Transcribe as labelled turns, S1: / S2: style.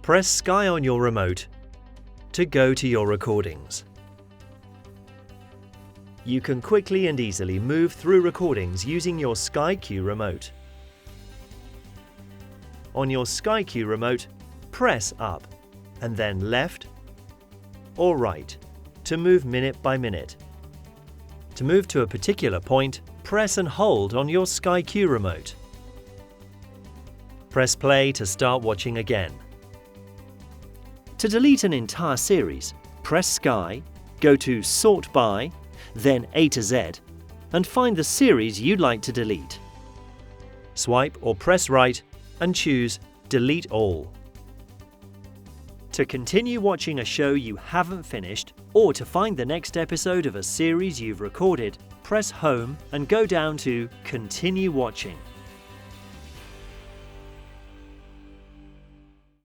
S1: Press Sky on your remote to go to your recordings. You can quickly and easily move through recordings using your Sky Q remote. On your Sky Q remote, press up and then left or right to move minute by minute. To move to a particular point, press and hold on your Sky Q remote. Press play to start watching again. To delete an entire series, press Sky, go to Sort By, then A to Z, and find the series you'd like to delete. Swipe or press right and choose Delete All. To continue watching a show you haven't finished, or to find the next episode of a series you've recorded, press Home and go down to Continue Watching.